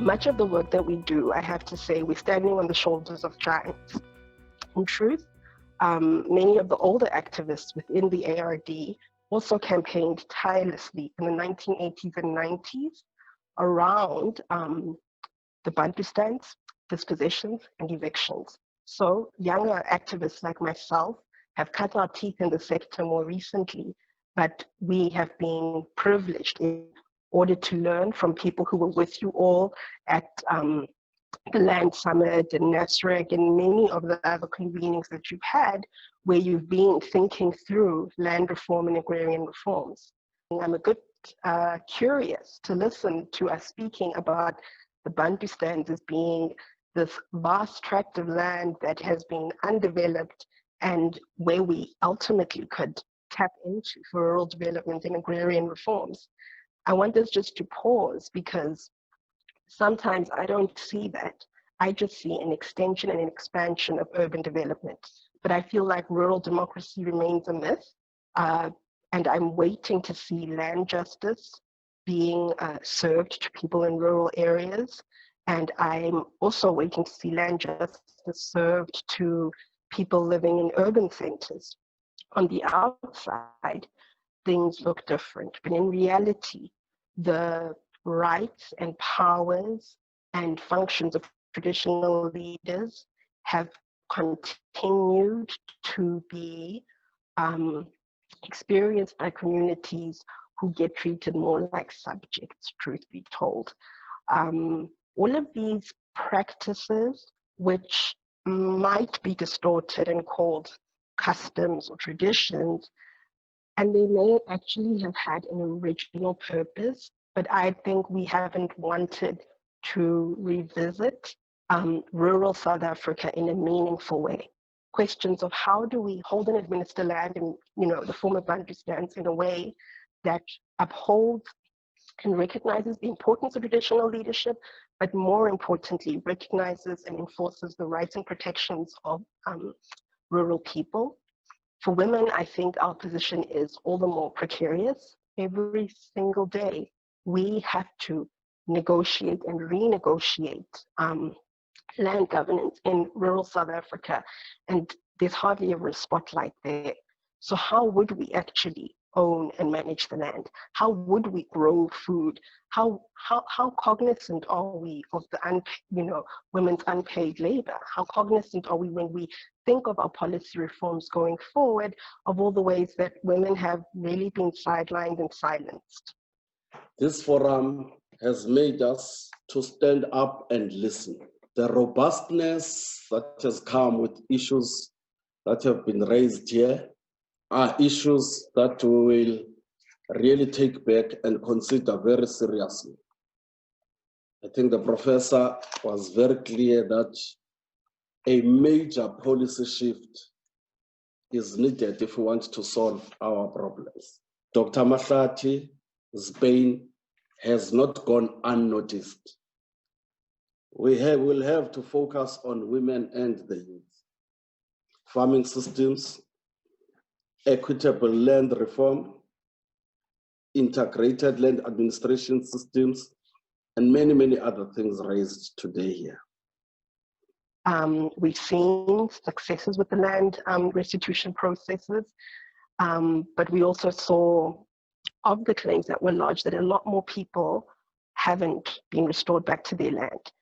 Much of the work that we do, I have to say, we're standing on the shoulders of giants. In truth, many of the older activists within the ARD also campaigned tirelessly in the 1980s and 90s around the Bantustans, dispossessions, and evictions. So younger activists like myself have cut our teeth in the sector more recently, but we have been privileged in order to learn from people who were with you all at the Land Summit and NASREC and many of the other convenings that you've had, where you've been thinking through land reform and agrarian reforms. I'm a bit curious to listen to us speaking about the Bantustans as being this vast tract of land that has been undeveloped and where we ultimately could tap into for rural development and agrarian reforms. I want us just to pause because sometimes I don't see that. I just see an extension and an expansion of urban development. But I feel like rural democracy remains a myth. And I'm waiting to see land justice being served to people in rural areas. And I'm also waiting to see land justice served to people living in urban centers. On the outside, things look different. But in reality, the rights and powers and functions of traditional leaders have continued to be experienced by communities who get treated more like subjects, truth be told. All of these practices, which might be distorted and called customs or traditions, and they may actually have had an original purpose, but I think we haven't wanted to revisit rural South Africa in a meaningful way. Questions of how do we hold and administer land in the form of Bantustans in a way that upholds and recognizes the importance of traditional leadership, but more importantly, recognizes and enforces the rights and protections of rural people. For women, I think our position is all the more precarious. Every single day, we have to negotiate and renegotiate land governance in rural South Africa, and there's hardly ever a spotlight there. So how would we actually own and manage the land? How would we grow food? How cognizant are we of the women's unpaid labor? How cognizant are we when we think of our policy reforms going forward of all the ways that women have really been sidelined and silenced? This forum has made us to stand up and listen. The robustness that has come with issues that have been raised here are issues that we will really take back and consider very seriously. I think the professor was very clear that a major policy shift is needed if we want to solve our problems. Dr. Mahlati's pain has not gone unnoticed. We will have to focus on women and the youth. Farming systems, equitable land reform, integrated land administration systems, and many, many other things raised today here. We've seen successes with the land restitution processes, but we also saw of the claims that were lodged that a lot more people haven't been restored back to their land.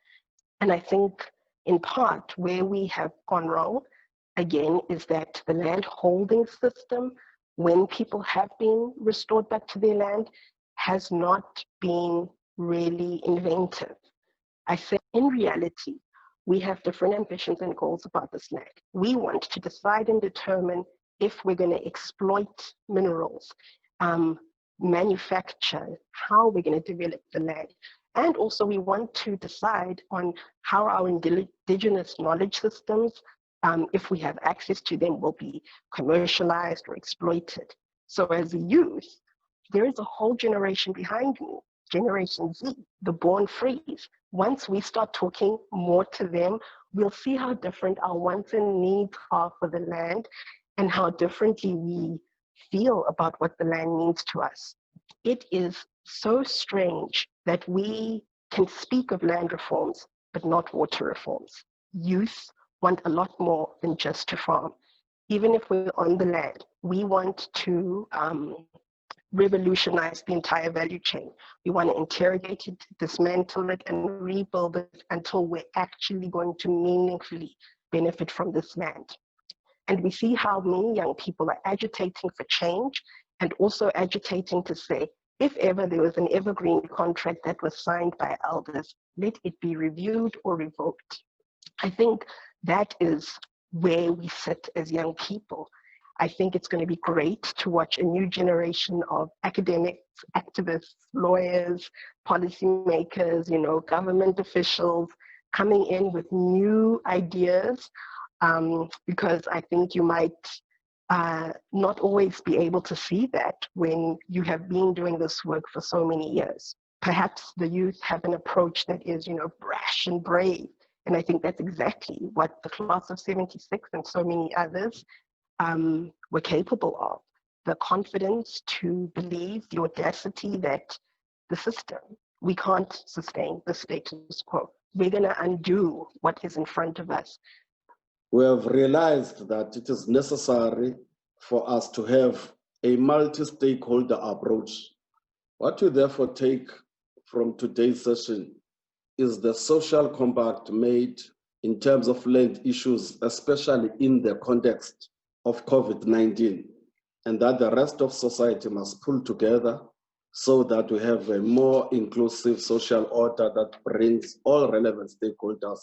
And I think in part where we have gone wrong, again, is that the land holding system, when people have been restored back to their land, has not been really inventive. I say in reality, we have different ambitions and goals about this land. We want to decide and determine if we're going to exploit minerals, manufacture, how we're going to develop the land. And also we want to decide on how our indigenous knowledge systems, if we have access to them, will be commercialized or exploited. So as a youth, there is a whole generation behind me, Generation Z, the born frees. Once we start talking more to them, we'll see how different our wants and needs are for the land and how differently we feel about what the land means to us. It is so strange that we can speak of land reforms, but not water reforms. Youth want a lot more than just to farm. Even if we're on the land, we want to revolutionize the entire value chain. We want to interrogate it, dismantle it, and rebuild it until we're actually going to meaningfully benefit from this land. And we see how many young people are agitating for change and also agitating to say, if ever there was an evergreen contract that was signed by elders, let it be reviewed or revoked. I think that is where we sit as young people. I think it's going to be great to watch a new generation of academics, activists, lawyers, policymakers, government officials coming in with new ideas, because I think you might not always be able to see that when you have been doing this work for so many years. Perhaps the youth have an approach that is, brash and brave. And I think that's exactly what the class of 76 and so many others were capable of. The confidence to believe, the audacity that the system, we can't sustain the status quo. We're going to undo what is in front of us. We have realized that it is necessary for us to have a multi-stakeholder approach. What we therefore take from today's session is the social compact made in terms of land issues, especially in the context of COVID-19, and that the rest of society must pull together so that we have a more inclusive social order that brings all relevant stakeholders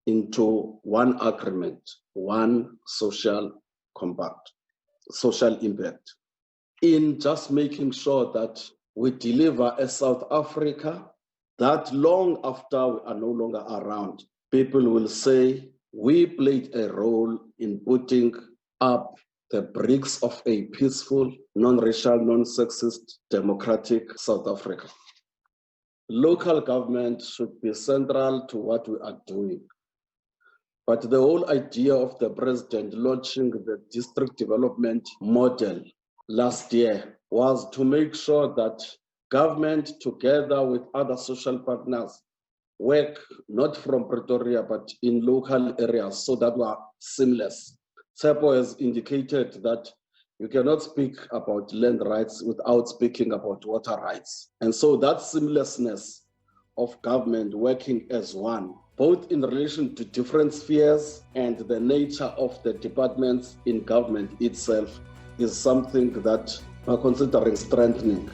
into one agreement, one social compact, social impact, in just making sure that we deliver a South Africa that long after we are no longer around, people will say, we played a role in putting up the bricks of a peaceful, non-racial, non-sexist, democratic South Africa. Local government should be central to what we are doing. But the whole idea of the president launching the district development model last year was to make sure that government, together with other social partners, work not from Pretoria, but in local areas so that we are seamless. Tsepo has indicated that you cannot speak about land rights without speaking about water rights. And so that seamlessness of government working as one, both in relation to different spheres and the nature of the departments in government itself, is something that we're considering strengthening.